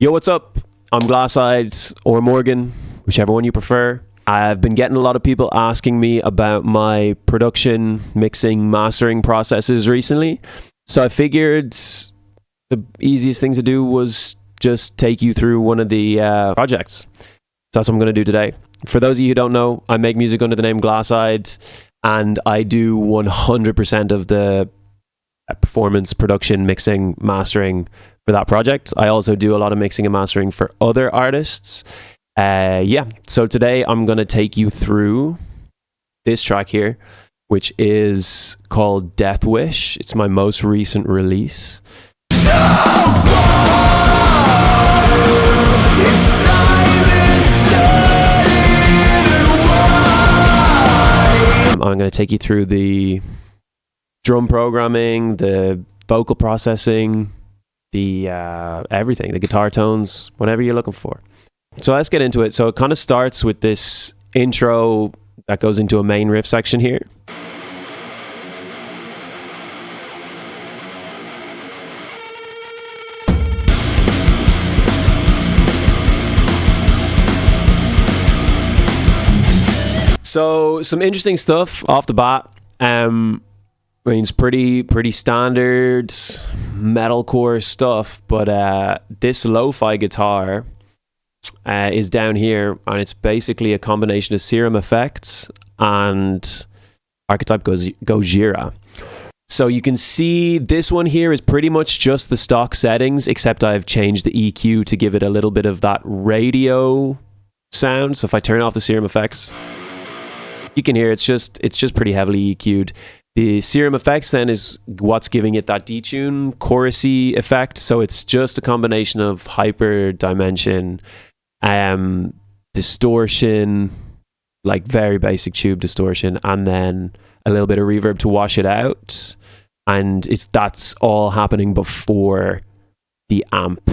Yo, what's up? I'm glasseyed or Morgan, whichever one you prefer. I've been getting a lot of people asking me about my production, mixing, mastering processes recently. So I figured the easiest thing to do was just take you through one of the projects. So that's what I'm going to do today. For those of you who don't know, I make music under the name glasseyed, and I do 100% of the performance, production, mixing, mastering for that project. I also do a lot of mixing and mastering for other artists. So today I'm going to take you through this track here, which is called Death Wish. It's my most recent release. I'm going to take you through the drum programming, the vocal processing, the everything, the guitar tones, whatever you're looking for. So let's get into it. So it kind of starts with this intro that goes into a main riff section here. So some interesting stuff off the bat. I mean, it's pretty standard metalcore stuff, but this lo-fi guitar is down here, and it's basically a combination of Serum Effects and Archetype Gojira. So you can see this one here is pretty much just the stock settings, except I've changed the EQ to give it a little bit of that radio sound. So if I turn off the Serum Effects, you can hear it's just pretty heavily EQ'd. The Serum Effects then is what's giving it that detune, chorusy effect. So it's just a combination of hyper dimension, distortion, like very basic tube distortion, and then a little bit of reverb to wash it out. And that's all happening before the amp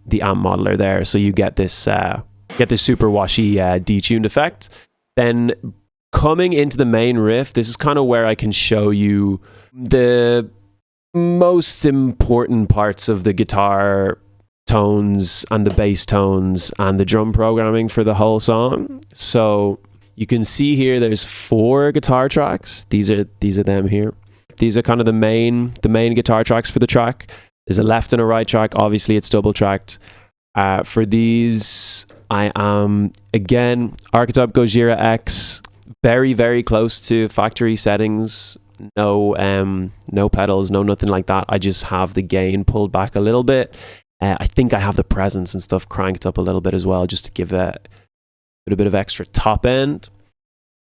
modeler there. So you get this super washy detuned effect. Then coming into the main riff, this is kind of where I can show you the most important parts of the guitar tones and the bass tones and the drum programming for the whole song. So you can see here there's 4 guitar tracks. These are them here. These are kind of the main guitar tracks for the track. There's a left and a right track. Obviously it's double tracked. For these, I am again Archetype Gojira X. Very, very close to factory settings. No pedals, no nothing like that. I just have the gain pulled back a little bit. I think I have the presence and stuff cranked up a little bit as well, just to give it a bit of extra top end.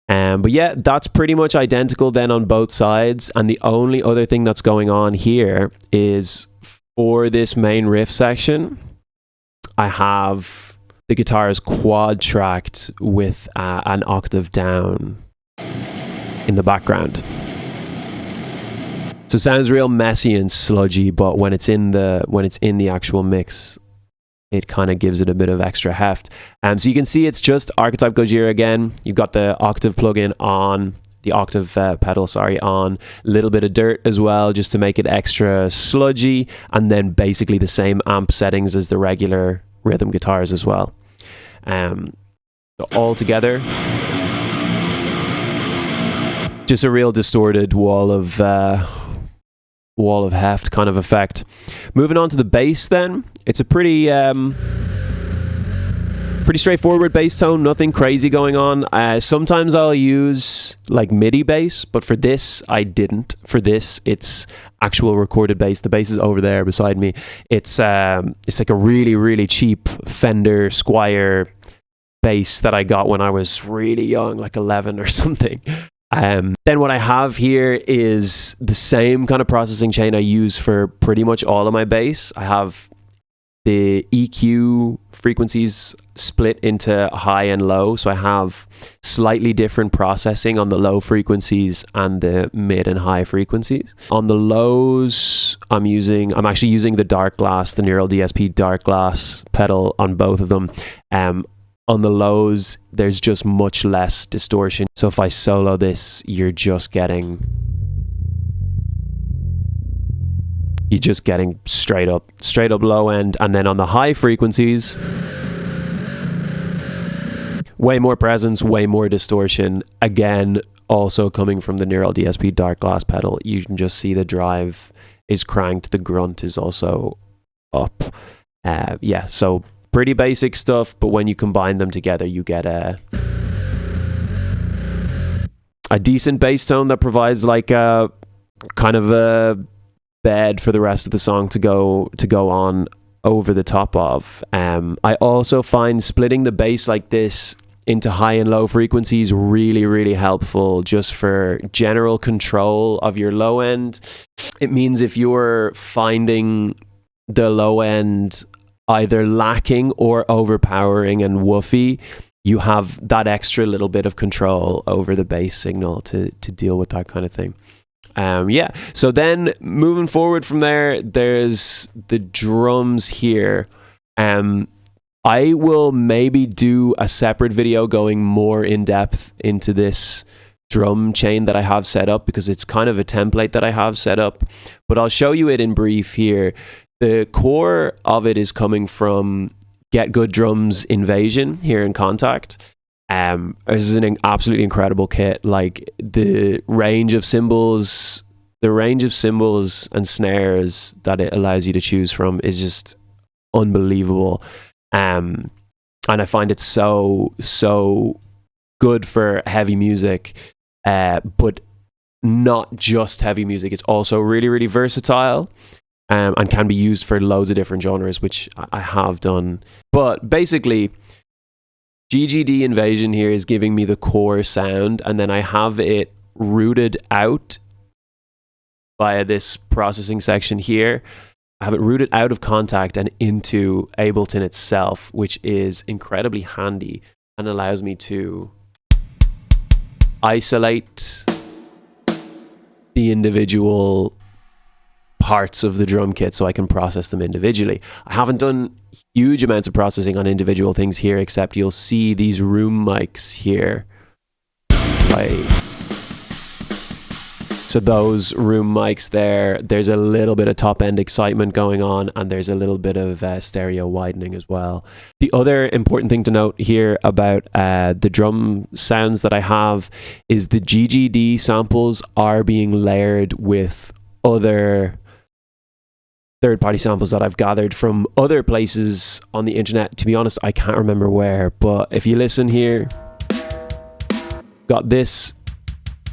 But yeah, that's pretty much identical then on both sides. And the only other thing that's going on here is for this main riff section, I have the guitar is quad tracked with an octave down in the background. So it sounds real messy and sludgy, but when it's in the actual mix, it kind of gives it a bit of extra heft. So you can see it's just Archetype Gojira again. You've got the octave plugin on, the octave pedal, on, a little bit of dirt as well, just to make it extra sludgy, and then basically the same amp settings as the regular rhythm guitars as well. So all together, just a real distorted wall of heft kind of effect. Moving on to the bass then, it's a pretty straightforward bass tone, nothing crazy going on. Sometimes I'll use like MIDI bass, but for this I didn't. For this it's actual recorded bass. The bass is over there beside me. It's like a really, really cheap Fender Squier bass that I got when I was really young, like 11 or something. Then what I have here is the same kind of processing chain I use for pretty much all of my bass. I have the EQ frequencies split into high and low, so I have slightly different processing on the low frequencies and the mid and high frequencies. On the lows, I'm actually using the Dark Glass, the Neural DSP Dark Glass pedal on both of them. On the lows, there's just much less distortion. So if I solo this, you're just getting you're just getting straight up low end. And then on the high frequencies, way more presence, way more distortion. Again, also coming from the Neural DSP dark glass pedal, you can just see the drive is cranked, the grunt is also up. Yeah, so pretty basic stuff, but when you combine them together, you get a decent bass tone that provides like a kind of a bed for the rest of the song to go on over the top of. I also find splitting the bass like this into high and low frequencies really, really helpful just for general control of your low end. It means if you're finding the low end either lacking or overpowering and woofy, you have that extra little bit of control over the bass signal to deal with that kind of thing. Yeah, so then moving forward from there, there's the drums here. I will maybe do a separate video going more in depth into this drum chain that I have set up, because it's kind of a template that I have set up, but I'll show you it in brief here. The core of it is coming from Get Good Drums Invasion here in Contact. This is an absolutely incredible kit. Like the range of cymbals and snares that it allows you to choose from is just unbelievable. And I find it so good for heavy music, but not just heavy music. It's also really, really versatile, and can be used for loads of different genres, which I have done. But basically, GGD Invasion here is giving me the core sound, and then I have it rooted out via this processing section here. I have it rooted out of Contact and into Ableton itself, which is incredibly handy and allows me to isolate the individual parts of the drum kit so I can process them individually. I haven't done huge amounts of processing on individual things here, except you'll see these room mics here. So those room mics there's a little bit of top end excitement going on, and there's a little bit of stereo widening as well. The other important thing to note here about the drum sounds that I have is the GGD samples are being layered with other third-party samples that I've gathered from other places on the internet. To be honest, I can't remember where, but if you listen here, got this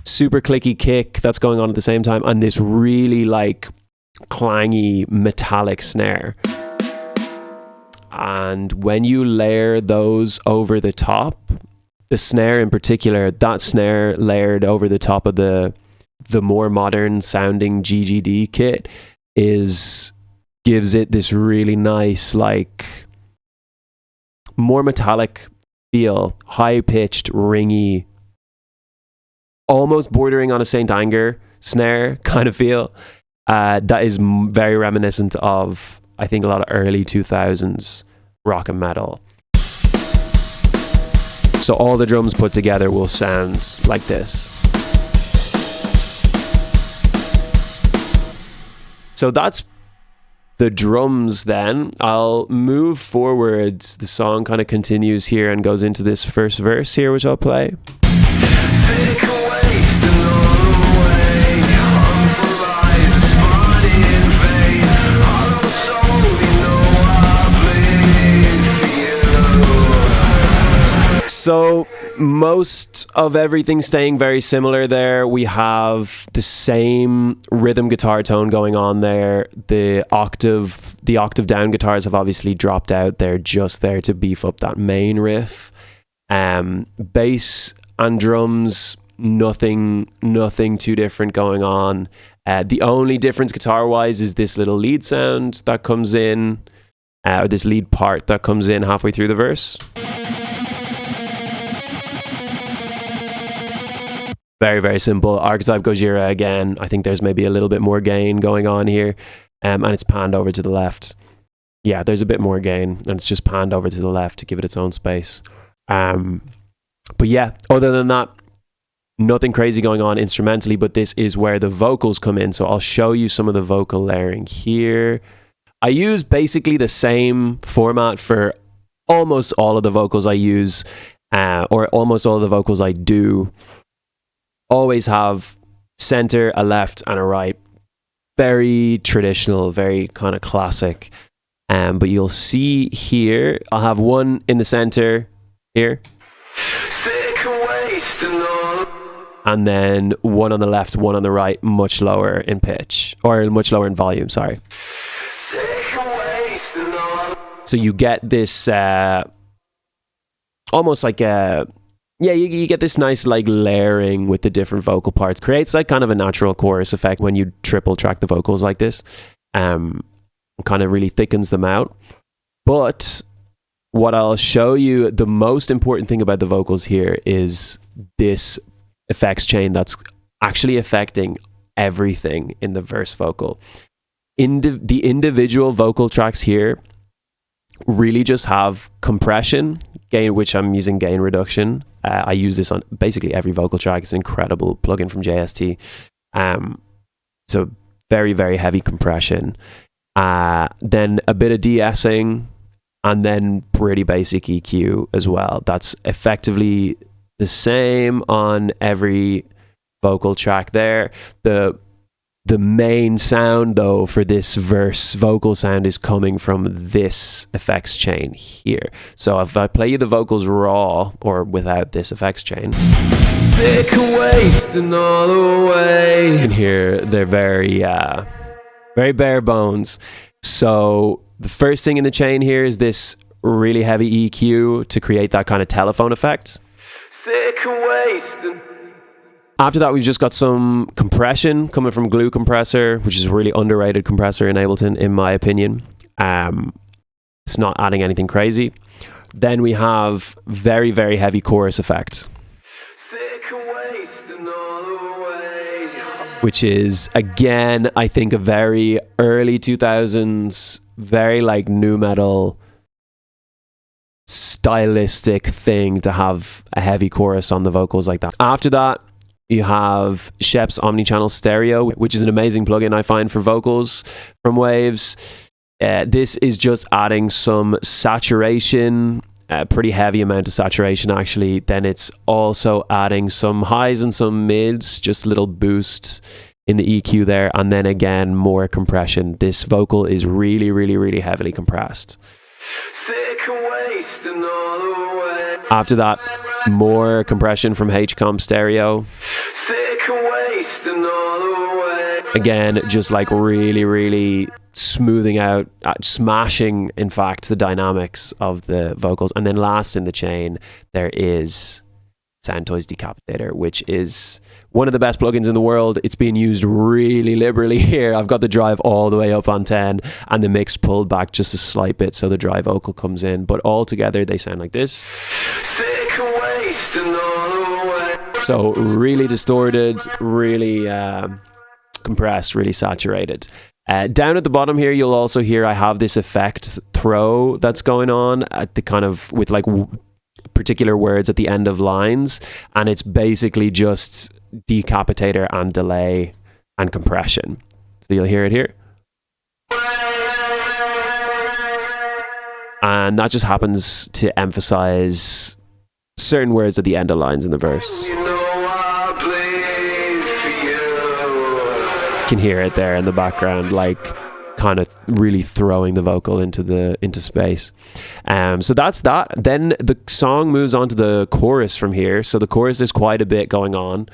super clicky kick that's going on at the same time, and this really like clangy metallic snare. And when you layer those over the top, the snare in particular, that snare layered over the top of the more modern sounding GGD kit gives it this really nice, like more metallic feel, high pitched, ringy, almost bordering on a Saint Anger snare kind of feel. That is very reminiscent of, I think, a lot of early 2000s rock and metal. So all the drums put together will sound like this. So that's the drums then. I'll move forwards. The song kind of continues here and goes into this first verse here, which I'll play. So most of everything staying very similar there. We have the same rhythm guitar tone going on there. The octave down guitars have obviously dropped out. They're just there to beef up that main riff. Bass and drums, nothing too different going on. The only difference guitar-wise is this little lead sound that comes in, or this lead part that comes in halfway through the verse. Very, very simple. Archetype Gojira again. I think there's maybe a little bit more gain going on here, and it's panned over to the left. Yeah, there's a bit more gain, and it's just panned over to the left to give it its own space. But yeah, other than that, Nothing crazy going on instrumentally, but this is where the vocals come in. So I'll show you some of the vocal layering here. I use basically the same format for almost all of the vocals I use, or almost all of the vocals I do. Always have center, a left, and a right. Very traditional, very kind of classic. But you'll see here, I'll have one in the center here. And then one on the left, one on the right, much lower in pitch, or much lower in volume, sorry. So you get this almost like a, yeah, you get this nice like layering with the different vocal parts. Creates like kind of a natural chorus effect when you triple track the vocals like this. Kind of really thickens them out. But what I'll show you, the most important thing about the vocals here is this effects chain that's actually affecting everything in the verse vocal. The individual vocal tracks here really just have compression, gain, which I'm using gain reduction. I use this on basically every vocal track. It's an incredible plugin from JST. So very, very heavy compression. Then a bit of de-essing, and then pretty basic EQ as well. That's effectively the same on every vocal track there. The main sound though for this verse vocal sound is coming from this effects chain here. So if I play you the vocals raw or without this effects chain, sick of wasting all away, you can hear they're very bare bones. So the first thing in the chain here is this really heavy EQ to create that kind of telephone effect. Sick of wasting. After that, we've just got some compression coming from Glue Compressor, which is a really underrated compressor in Ableton, in my opinion. It's not adding anything crazy. Then we have very, very heavy chorus effect, which is, again, I think a very early 2000s, very like nu metal stylistic thing to have a heavy chorus on the vocals like that. After that, you have Shep's Omnichannel Stereo, which is an amazing plugin I find for vocals from Waves. This is just adding some saturation, a pretty heavy amount of saturation actually. Then it's also adding some highs and some mids, just a little boost in the EQ there. And then again, more compression. This vocal is really, really, really heavily compressed. After that, more compression from HComp Stereo. Again, just like really, really smoothing out, smashing, in fact, the dynamics of the vocals. And then last in the chain, there is Soundtoys Decapitator, which is one of the best plugins in the world. It's being used really liberally here. I've got the drive all the way up on 10 and the mix pulled back just a slight bit so the dry vocal comes in, but all together they sound like this. So really distorted, really compressed, really saturated. Down at the bottom here, you'll also hear I have this effect throw that's going on at the kind of with like particular words at the end of lines, and it's basically just decapitator and delay and compression. So you'll hear it here. And that just happens to emphasize certain words at the end of lines in the verse. You can hear it there in the background, like kind of really throwing the vocal into space. So that's that. Then the song moves on to the chorus from here. So the chorus is quite a bit going on.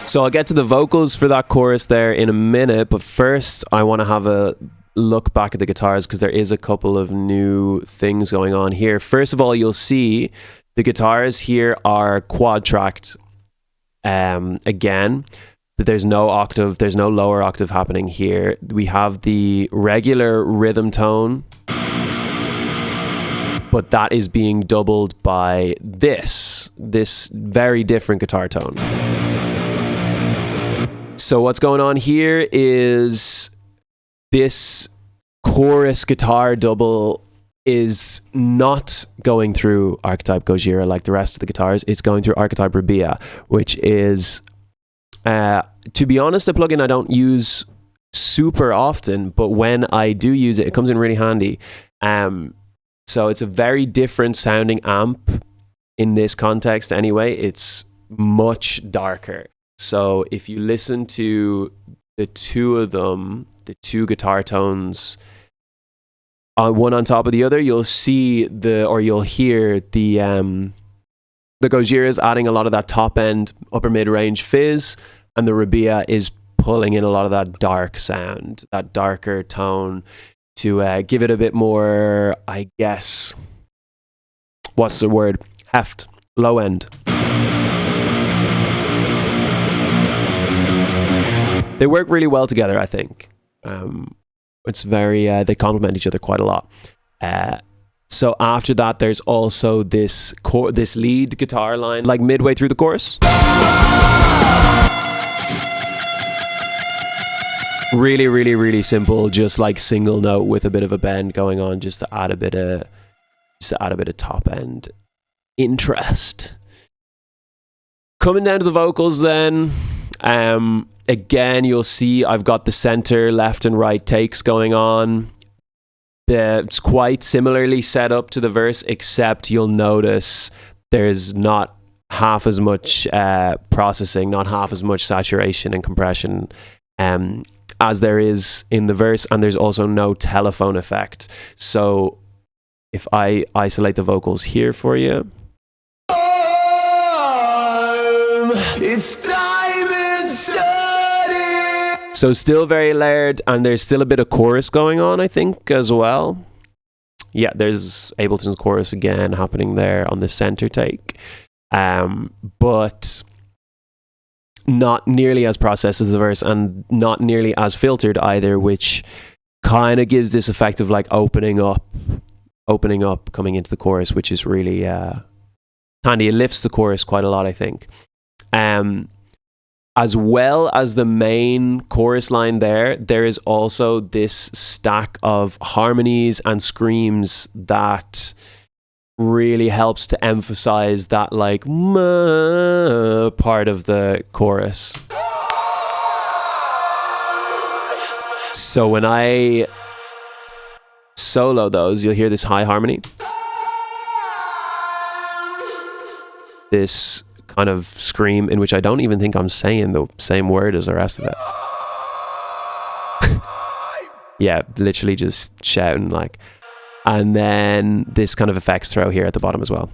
So I'll get to the vocals for that chorus there in a minute, but first I want to have a look back at the guitars because there is a couple of new things going on here. First of all, you'll see the guitars here are quad tracked. Again, there's no octave, there's no lower octave happening here. We have the regular rhythm tone, but that is being doubled by this very different guitar tone. So what's going on here is this chorus guitar double is not going through archetype Gojira like the rest of the guitars. It's going through archetype Rabia, which is, to be honest, a plugin I don't use super often, but when I do use it, it comes in really handy. So it's a very different sounding amp in this context anyway. It's much darker. So if you listen to the two of them, the two guitar tones, one on top of the other, you'll hear the Gojira is adding a lot of that top end, upper mid range fizz, and the Rabia is pulling in a lot of that dark sound, that darker tone to give it a bit more, I guess, what's the word? Heft, low end. They work really well together, I think. It's very, they complement each other quite a lot. So after that, there's also this lead guitar line, like midway through the chorus. Really, really, really simple, just like single note with a bit of a bend going on, just to add a bit of top end interest. Coming down to the vocals then, again, you'll see I've got the center, left and right takes going on. It's quite similarly set up to the verse, except you'll notice there's not half as much processing, not half as much saturation and compression as there is in the verse, and there's also no telephone effect. So if I isolate the vocals here for you, it's time and study. So still very layered, and there's still a bit of chorus going on, I think, as well. Yeah, there's Ableton's chorus again happening there on the center take, but not nearly as processed as the verse, and not nearly as filtered either, which kind of gives this effect of like opening up coming into the chorus, which is really handy. It lifts the chorus quite a lot, I think. As well as the main chorus line there is also this stack of harmonies and screams that really helps to emphasize that like part of the chorus. So when I solo those, you'll hear this high harmony, this kind of scream in which I don't even think I'm saying the same word as the rest of it. Yeah, literally just shouting like. And then this kind of effects throw here at the bottom as well.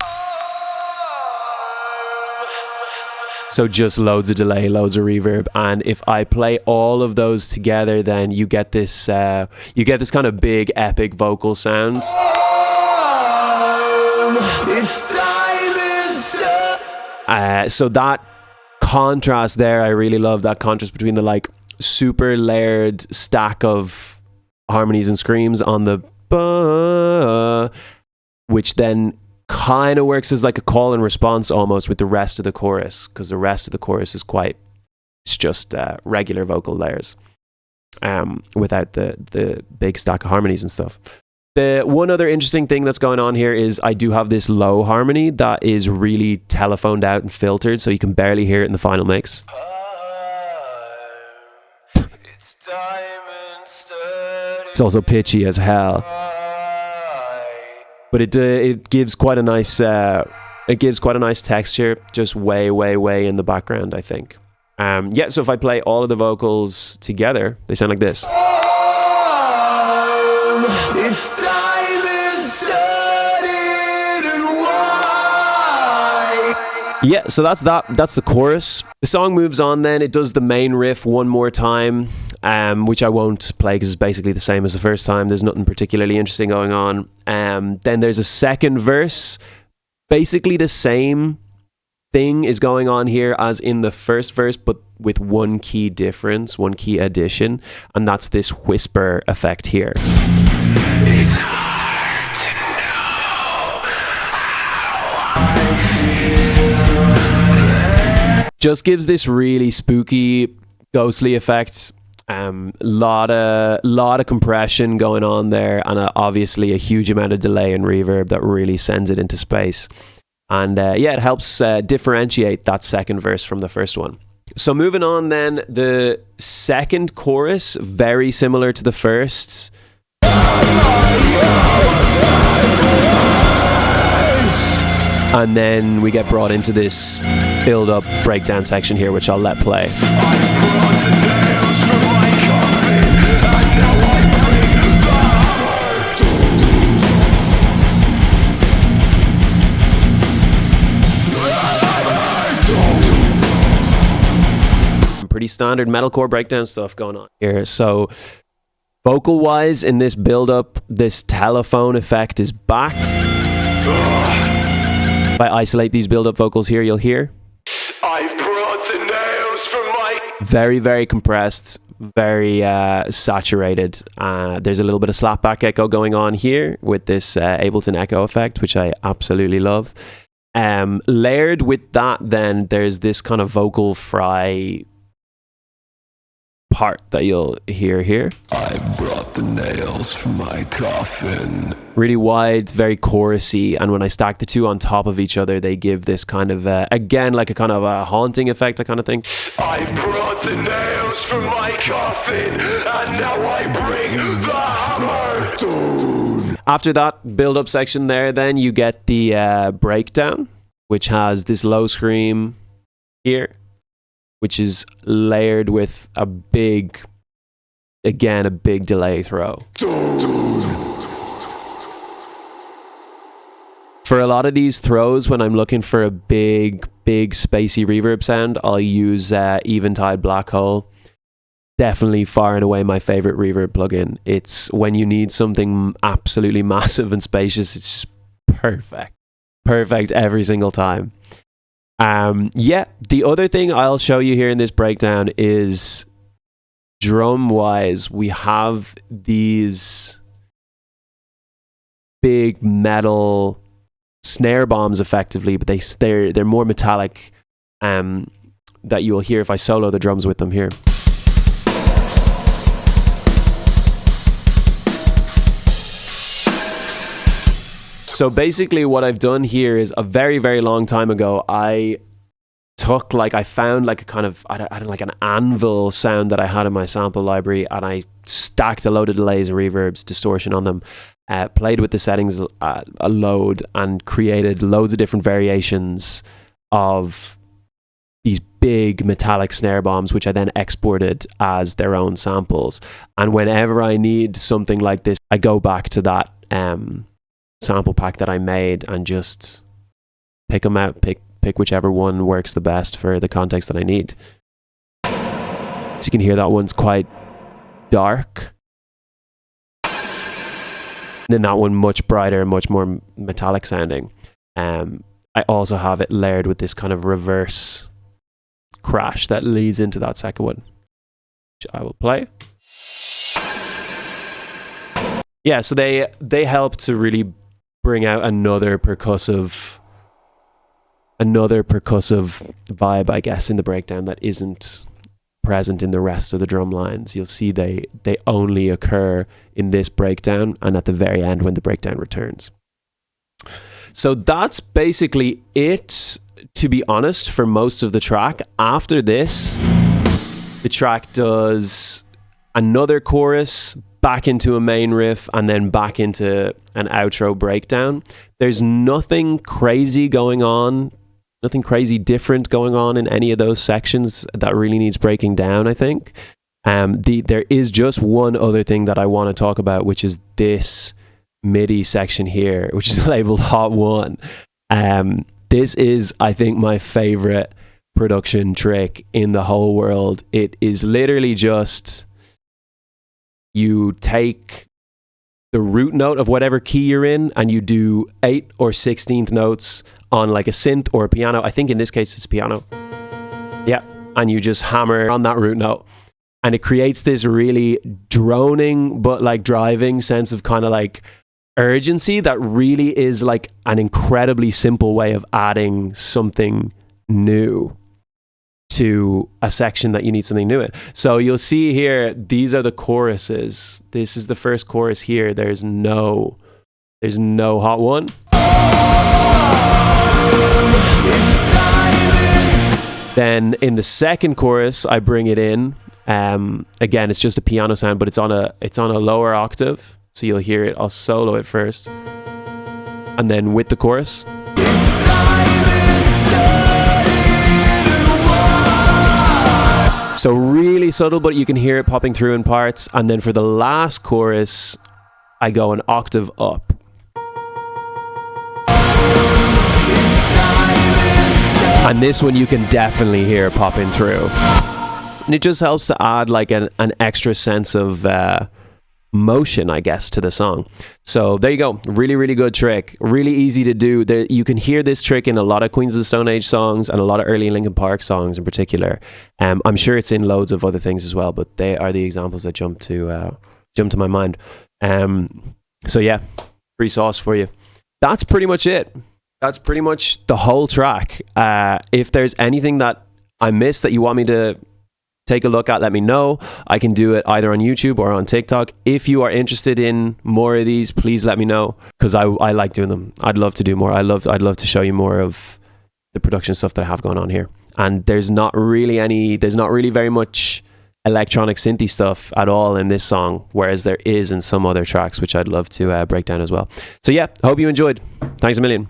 So just loads of delay, loads of reverb, and if I play all of those together, then you get this kind of big epic vocal sound. It's time and stuff. So that contrast there, I really love that contrast between the like super layered stack of harmonies and screams on the which then kind of works as like a call and response almost with the rest of the chorus, because the rest of the chorus is it's just regular vocal layers without the big stack of harmonies and stuff. The one other interesting thing that's going on here is I do have this low harmony that is really telephoned out and filtered, so you can barely hear it in the final mix. It's also pitchy as hell, but it gives quite a nice texture, just way in the background, I think. Yeah, so if I play all of the vocals together, they sound like this. It's time and studied and why. Yeah, so that's the chorus. The song moves on then. It does the main riff one more time, which I won't play because it's basically the same as the first time. There's nothing particularly interesting going on. Then there's a second verse. Basically the same thing is going on here as in the first verse, but with one key difference, one key addition, and that's this whisper effect here. It's hard to know. Just gives this really spooky ghostly effects. Lot of compression going on there, and obviously a huge amount of delay and reverb that really sends it into space. And it helps differentiate that second verse from the first one. So moving on then, the second chorus, very similar to the first. And then we get brought into this build-up breakdown section here, which I'll let play. Pretty standard metalcore breakdown stuff going on here. So vocal-wise, in this build-up, this telephone effect is back. If I isolate these build-up vocals here, you'll hear. I've brought the nails from my... Very, very compressed, very saturated. There's a little bit of slapback echo going on here with this Ableton echo effect, which I absolutely love. Layered with that, then, there's this kind of vocal fry part that you'll hear here. I've brought the nails from my coffin. Really wide, very chorusy, and when I stack the two on top of each other, they give this kind of, again, like a kind of a haunting effect, I kind of think. I've brought the nails from my coffin, and now I bring the hammer. Dude. After that build-up section there, then you get the breakdown, which has this low scream here, which is layered with a big delay throw. For a lot of these throws, when I'm looking for a big spacey reverb sound, I'll use Eventide Black Hole. Definitely far and away my favorite reverb plugin. It's when you need something absolutely massive and spacious, it's perfect. Perfect every single time. The other thing I'll show you here in this breakdown is drum-wise, we have these big metal snare bombs effectively, but they're more metallic that you'll hear if I solo the drums with them here. So basically what I've done here is a very, very long time ago, I found like a kind of, I don't like an anvil sound that I had in my sample library, and I stacked a load of delays and reverbs, distortion on them, played with the settings a load, and created loads of different variations of these big metallic snare bombs, which I then exported as their own samples. And whenever I need something like this, I go back to that sample pack that I made and just pick them out, pick whichever one works the best for the context that I need. So you can hear that one's quite dark. And then that one much brighter, much more metallic sounding. I also have it layered with this kind of reverse crash that leads into that second one, which I will play. Yeah, so they help to really bring out another percussive vibe, I guess, in the breakdown that isn't present in the rest of the drum lines. You'll see they only occur in this breakdown and at the very end when the breakdown returns. So that's basically it, to be honest, for most of the track. After this, the track does another chorus, back into a main riff, and then back into an outro breakdown. There's nothing crazy going on, nothing crazy different going on in any of those sections that really needs breaking down, I think. There is just one other thing that I want to talk about, which is this MIDI section here, which is labeled Hot 1. This is, I think, my favorite production trick in the whole world. It is literally just... you take the root note of whatever key you're in and you do 8th or 16th notes on like a synth or a piano. I think in this case it's a piano. Yeah. And you just hammer on that root note. And it creates this really droning but like driving sense of kind of like urgency that really is like an incredibly simple way of adding something new to a section that you need something new in. So you'll see here, these are the choruses. This is the first chorus here. There's no hot one. Then in the second chorus, I bring it in. Again, it's just a piano sound, but it's on a lower octave. So you'll hear it. I'll solo it first, and then with the chorus. So really subtle, but you can hear it popping through in parts. And then for the last chorus, I go an octave up. And this one you can definitely hear popping through. And it just helps to add like an extra sense of motion, I guess, to the song. So there you go. Really, really good trick. Really easy to do. You can hear this trick in a lot of Queens of the Stone Age songs and a lot of early Linkin Park songs in particular. I'm sure it's in loads of other things as well, but they are the examples that jump to my mind. So yeah, free sauce for you. That's pretty much it. That's pretty much the whole track. If there's anything that I missed that you want me to take a look at, let me know. I can do it either on YouTube or on TikTok. If you are interested in more of these, please let me know, because I like doing them. I'd love to do more. I'd love to show you more of the production stuff that I have going on here. And there's not really very much electronic synthy stuff at all in this song, whereas there is in some other tracks, which I'd love to break down as well. So yeah, I hope you enjoyed. Thanks a million.